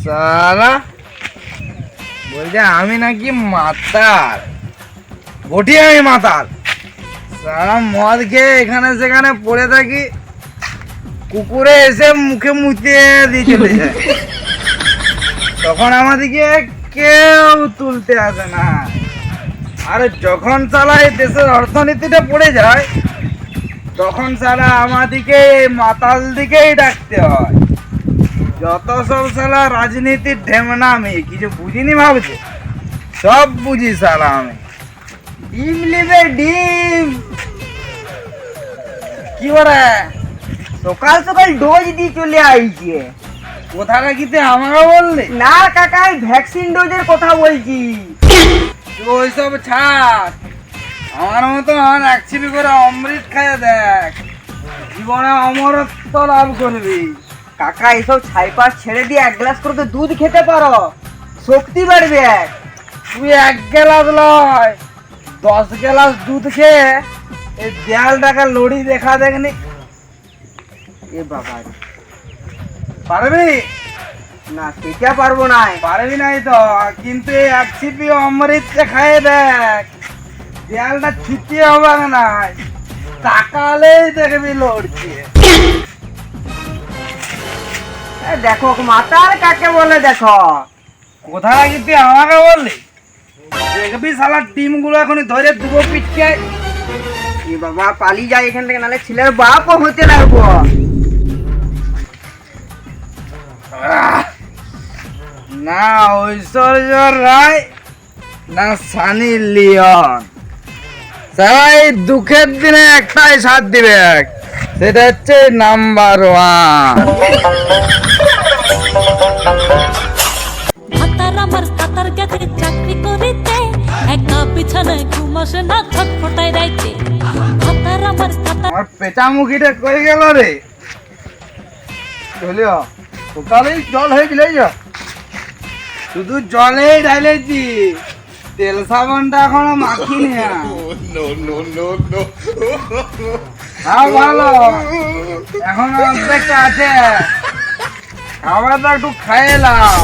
সালা বলছে আমি নাকি মাতাল, বটি আমি মাতাল। সারা মদ খেয়ে এখানে সেখানে পড়ে থাকি, কুকুরে এসে মুখে মুতিয়ে দিয়ে চলে যায়। তখন আমাদেরকে কেউ তুলতে আসে না। আর যখন সালা এই দেশের অর্থনীতিটা পড়ে যায়, তখন সালা আমাদেরকে এই মাতাল দিকেই ডাকতে হয়। যত সব সালা রাজনীতির ঢেমনা, আমি কিছু বুঝিনি ভাবছে, সব বুঝি সালা আমি। ডিম নেবে ডিম, কি বলে সকাল সকাল ডোজ দিয়ে চলে আইছে। কথাটা কিতে আমাকে বললি? না কাকা, আমি ভ্যাকসিন ডোজের কথা বলছি। তুই ওইসব ছাড়, আমার মতন এক ছিপি করে অমৃত খাইয়ে দেখ, জীবনে অমরত্ব লাভ করবি। কাকা এসব ছাইপাস ছেড়ে দিয়ে এক গ্লাস করে তো দুধ খেতে পারো, শক্তি বাড়বে। তুই এক গ্লাস লয় 10 গ্লাস দুধ খেয়ে এই দেয়ালটাকে লড়ি দেখা দেখনি। এ বাবা, পারবি না সেটা পারবো না। পারবি নাই তো, কিন্তু এই এক ছিপি অমৃত খাইয়ে দেখ, দেয়ালটা ছুটিয়ে হবে না, তাকালেই দেখবি লড়ছে। দেখো মাতার কাকে বলে, দেখো কোথায় কিন্তু আমাকে বললি? দেখবি শালা টিম গুলো এখনই ধরে দুবো পিটকে। এ বাবা, পালিয়ে যায় এখান থেকে, নাহলে ছেলের বাপও হতে লাগবো। না ঐশ্বর্য রায়, না সানি লিওন, সবাই দুঃখের দিনে একটাই সাথ দিবে, সেটা হচ্ছে নাম্বার 1। আমার কাতার গেছে চাকরি করিতে, একা বিছানায় ঘুমাসে না ছটফটায় রাইতে। কাতার আমার কাতার আমার পেঁচা মুখিটা কই গেল রে? চলিও সকালেই জল হয়ে গেলে শুধু জলেই ঢাইলেছি, তেল সাবানটা এখনো মাখিনি। হ্যাঁ ভালো, এখনো অর্ধেকটা আছে, খাবারটা একটু খাইলাম,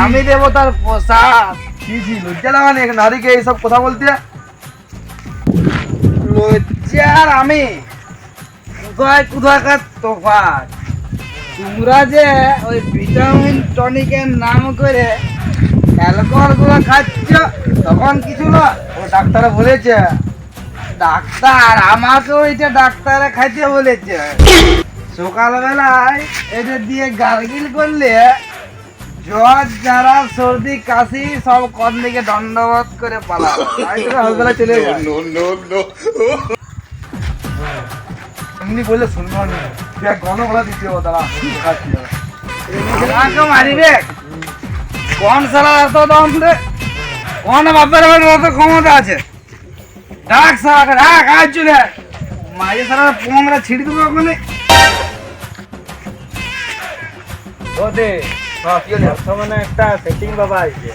আমি দেবো তার প্রসাদ। কি লজ্জা লাগা নেই নারীকে এইসব কথা বলতে? লজ্জার আমি কোথায় কোথাকার তফাৎ। তোমরা যে ওই ভিটামিন টনিকের নাম করে অ্যালকোহল গুলো খাচ্ছ, তখন কিছু না, ও ডাক্তার বলেছে। ডাক্তার আমাকে ওইটা ডাক্তারে খাইতে বলেছে। সকালবেলায় এটা দিয়ে গার্গিল করলে জ্বর, যারা সর্দি কাশি সব কোন দিকে দণ্ডবোধ করে পালাবে, হাসবেলা চলে যায়। এমনি বললে শুনবো না, তুই এক ঘন গলা দিতে হবে, তারা আমাকে মারিবে। কোন সালা এত দম রে? কোন বাপের বাড়ির অত ক্ষমতা আছে? ডাক সালাকে, ডাক, আজ চলে মাঝে সালা পোংরা ছিড়ি দেবো ওখানে। ওদে বর্তমানে একটা সেটিং বাবা আছে,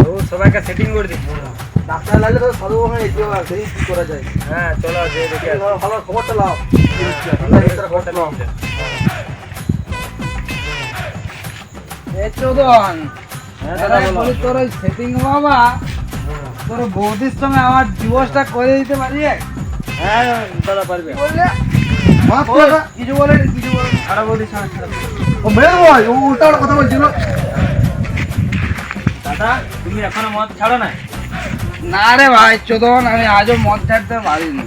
ও সবাইকে সেটিং করে দিচ্ছি। ডাক্তার লাগলে তো সাধু ওখানে যেতে হবে, সেই কি করা যায়। হ্যাঁ চলো, যে দেখি ভালো খবরটা লাও। খবরটা লাও। এ চোদন, হ্যাঁ দাদা বলো। বলি তোর ওই সেটিং বাবা তোর বৌদির সঙ্গে আমার ডিভোর্সটা করে দিতে পারি? হ্যাঁ দাদা পারবে। বললে মাফ ও, করে কিছু বলে কিছু বলে ছাড়া বলি, ছাড়া ছাড়া। ও মেয়ে ভাই, ও উল্টা কথা বলছিল। দাদা তুমি এখনো মদ ছাড়ো না? না রে ভাই চোদন, আমি আজও মদ ছাড়তে পারিনি,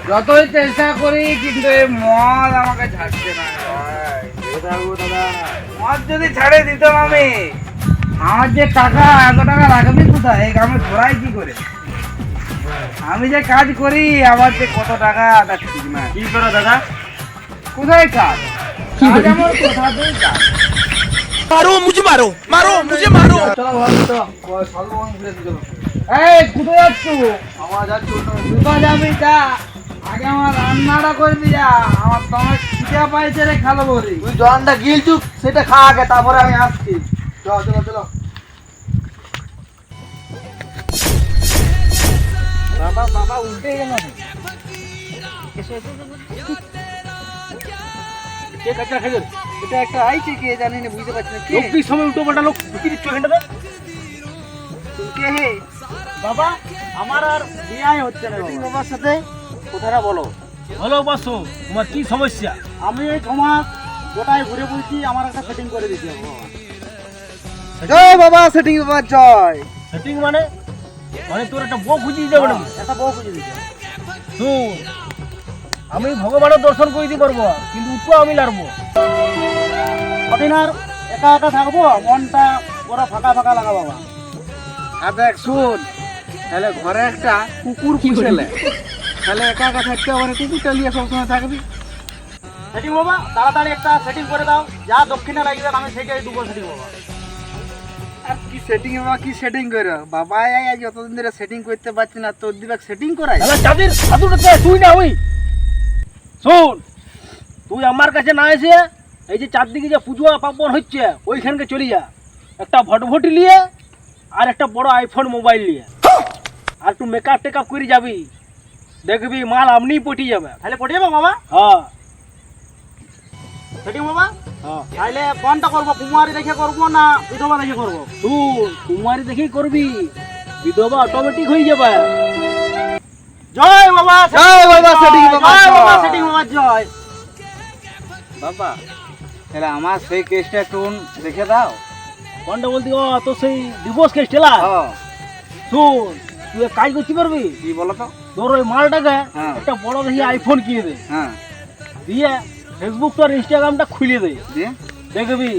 যতই চেষ্টা করি, কিন্তু এই মদ আমাকে ছাড়ছে না ভাই। দাদা মদ যদি ছাড়ে দিতাম আমি, আমার যে টাকা, এত টাকা রাখবি কোথায়? এই গ্রামে ধরাই কি করে? আমি যে কাজ করি, আমার যে কত টাকা তা ঠিক না। কি করো দাদা? কোথায় কাজ? কাজ আমার কোথাতেই কাজ। मारो मुझे मारो मारो मुझे मारो। চলো ভাই, চলো সাধু ওখানে ঘুরে চলো। এই কোথায় যাচ্ছ? আমার যাচ্ছি কোথায় যাবি যা, আগে আমার রান্নাটা করে দিয়া, আমার তোমার খিদে পাইছে রে, খালো বলি। তুই জলটা গিলছু, সেটা খা আগে, তারপরে আমি আসছি। চলো চলো চলো। বাবা বাবা উল্টে গেল। কে কাঁচা খেজুর? এটা একটা আইছে কে জানি না, বুঝতে পারছি না কে। লোক কি সময় উল্টো পাল্টা লোক ঢুকি দিচ্ছ এখানটাতে? কে হে? বাবা আমার আর বিয়ে হচ্ছে না সেটিং বাবা। বাবার সাথে কথাটা বলো। হ্যালো বাসু, তোমার কি সমস্যা? আমি এই সমাজ গোটায় ঘুরে বলছি, আমার একটা সেটিং করে দিতে হবে বাবা। জয় বাবা সেটিং বাবা জয়। সেটিং মানে মানে তোর একটা বউ খুঁজিয়ে দেবে না? একটা বউ খুঁজে দিতে। শুন, আমি ভগবানের দর্শন করে দিতে পারবো, কিন্তু উঠবো আমি লাড়বো। কদিন আর একা একা থাকবো, মনটা পুরো ফাঁকা ফাঁকা লাগা বাবা। আর দেখ শুন, তাহলে ঘরে একটা কুকুর পুষেলে, তাহলে একা একা থাকতে হবে, কুকুরটা নিয়ে সবসময় থাকবি। সেটিং বাবা তাড়াতাড়ি একটা সেটিং করে দাও, যা দক্ষিণে লাগবে আমি সেটাই দেবো সেটিং বাবা। আর কি সেটিং বাবা, কি সেটিং করে বাবা? আজ যতদিন ধরে সেটিং করতে পারছি না, তোর দিবে সেটিং করাই। তাহলে চাঁদের সাধুটাতে তুই না ওই শোন, তুই আমার কাছে না এসে এই যে চারদিকে যে পুজো পার্বণ হচ্ছে ওইখানকে চলে যা, একটা ভটভটি নিয়ে আর একটা বড় আইফোন মোবাইল নিয়ে, আর একটু মেকআপ টেকআপ করে যাবি, দেখবি মাল আপনিই পটি যাবে। তাহলে পড়ে যাবো বাবা হ্যাঁ সেটিং বাবা। হ্যাঁ, তাহলে কোনটা করবো, কুমারী দেখে করবো না বিধবা দেখে করবো? তুই কুমারী দেখেই করবি, বিধবা অটোমেটিক হয়ে যাবে। জয় বাবা, জয় বাবা সেটিং বাবা, জয় বাবা, জয় সেটিং বাবা জয়। বাবা তাহলে আমার সেই কেসটা একটু দেখে দাও। কোনটা বলতি? ও তো সেই ডিভোর্স কেস ঠেলা। শুন, তুই এক কাজ করতে পারবি, কি বলো তো? তোর ওই মালটাকে হ্যাঁ। একটা বড় দেখি আইফোন কিনে দে, হ্যাঁ দিয়ে ফেসবুক আর ইনস্টাগ্রামটা খুলে দে, দিয়ে দেখবি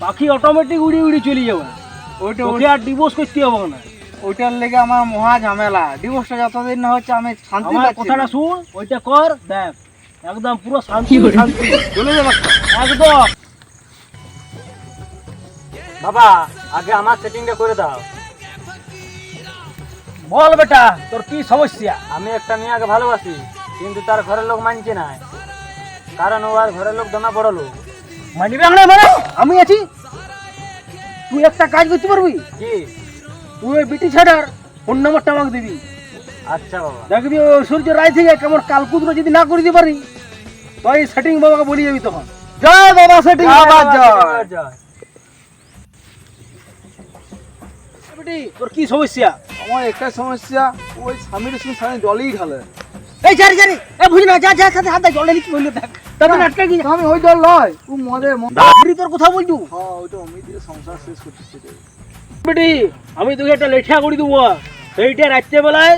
পাখি অটোমেটিক উড়ি উড়ি চলে যাবে, ওইটা তোকে আর ডিভোর্স করতে হবে না। ওইটার লেগে আমার মহা ঝামেলা, ডিভোর্সটা যতদিন না হচ্ছে আমি শান্তি আমার পাচ্ছি কথাটা না। শুন, ওইটা কর, দেখ একদম পুরো শান্তি শান্তি চলে যাবে। একদম। বাবা আগে আমার সেটিংটা করে দাও। বল বেটা, তোর কি সমস্যা? আমি একটা মেয়েকে ভালোবাসি, কিন্তু তার ঘরের লোক মানছে না, কারণ ও আর ঘরের লোক দমে বড় লোক। মানিবে না মানে আমি আছি, তুই একটা কাজ করতে পারবি, কি? তুই ওই বিটি ছাড়ার ফোন নাম্বারটা আমাকে দিবি, আচ্ছা বাবা। দেখবি ওই সূর্য রায় থেকে কেমন কালকুদ্র যদি না করে দিতে পারি, তো এই সেটিং বাবাকে বলি যাবি তখন। জয় বাবা সেটিং বাবা জয়। জয়। বেটি তোর কি সমস্যা? আমার একটা সমস্যা, ওই স্বামীর সঙ্গে স্বামী জলই ঢালে। এই জারি জারি এ বুঝি না, যা যা সাথে হাত দে, জলে লিখি বললে দেখ তখন আটকে গিয়ে আমি ওই জল নয়, ও মদে দাবরি তোর কথা বলছু। হ্যাঁ ওইটা আমি দিয়ে সংসার শেষ করতেছি। বেটি আমি তোকে একটা লেঠা করে দেবো, সেইটা রাত্রে বেলায়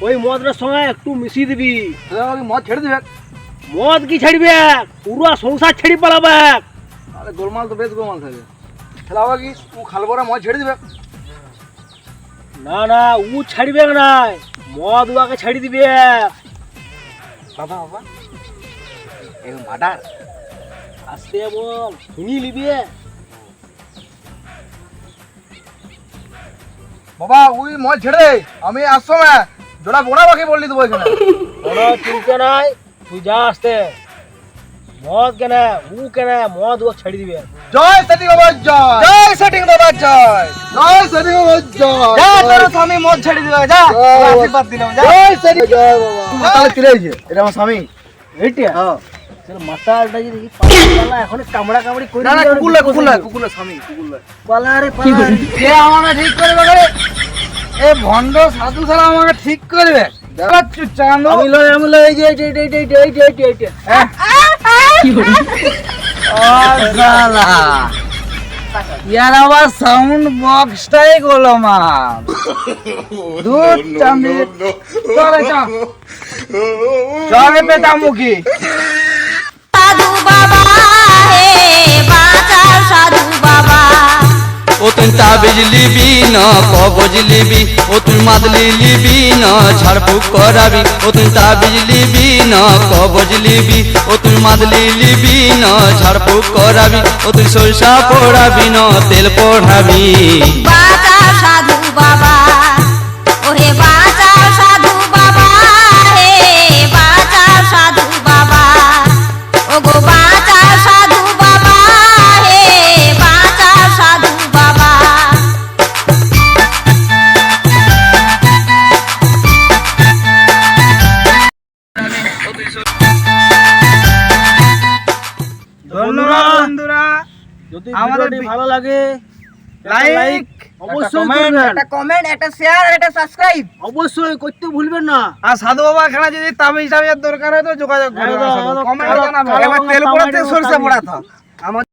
ওই মদের সঙ্গে একটু মিশিয়ে দিবি। আমাকে মদ ছেড়ে দিবে। মদ কি ছাড়বে, পুরো সংসার ছেড়ে পালাবে। আরে গোলমাল তো বেশ গোলমাল থাকে। তাহলে আবার কি ও খালবরা মদ ছেড়ে দিবে? না না, ও ছাড়বে না, মদ উয়াকে ছাড়ি দিবে। বাবা বাবা এই মার্ডার আসতে বল, শুনি লিবি। বাবা ওই মদ ছেড়ে দে, আমি আসছো না জোড়া বোনা বাকি বললি দেবো এখানে। কোনো চিন্তা নাই, তুই যা আসতে। মদ কেন ও কেন, মদ ও ছাড়ি দিবে। জয় সেটিং বাবা জয়। জয় সেটিং বাবা জয়। জয় সেটিং বাবা জয়। যা তোর স্বামী মদ ছেড়ে দিবে, যা জয়। আশীর্বাদ দিলাম, যা। জয় সেটিং জয় বাবা। তাহলে চলে গেছে, এটা আমার স্বামী। এইটা হ্যাঁ তোর মাথাটা যদি পালা এখন কামড়া কামড়ি করে না না দিলে কুকুরলা বিপদ কুকুরলা হয়ে যাবে। কুকুরলা স্বামী কুকুরলা। পালা রে পালা রে। কে আমাকে ঠিক করবে রে? এ ভন্ড সাধু শালা আমাকে ঠিক করবে। দেখাচ্ছু চাঁদ। আমি লয় এই যে এইটা। শালা ইয়ার আবার সাউন্ড বক্সটাই গোলমাল। দুধ চাঁদি চলে চা চলে পেতামুখী। সাধু বাবা হে বাঁচাও সাধু বাবা ও তুই তাবিজ লিবি না কবজ লিবি, ও তুই মাদলি লিবি না ঝাড়ফুঁক করাবি, ও তুই তাবিজ লিবি না কবজ লিবি, ও তুই মাদলি লিবি না ঝাড়ফুঁক করাবি, ও তুই সরষা পড়াবি না তেল পড়াবি। বাঁচাও সাধু বাবা ওহে বাঁচাও সাধু বাবা হে বাঁচাও সাধু বাবা ওগো বাঁচাও সাধু বাবা হে বাঁচাও সাধু বাবা ধন্যবাদ বন্ধুরা। যদি আমাদের ভিডিওটি ভালো লাগে লাইক অবশ্যই comment, করবেন। একটা কমেন্ট, একটা শেয়ার আর একটা সাবস্ক্রাইব। অবশ্যই করতে ভুলবেন না। আর সাধু বাবা এখানে যদি তাবিজ টাবিজের দরকার হয় তো যোগাযোগ করবেন। একদম, একদম, কমেন্ট কালো- জানাবেন। কালো এবার রঙের তেল তাবিজ পোড়াতে এবং সরষে তাবিজ। পোড়াতে হবে।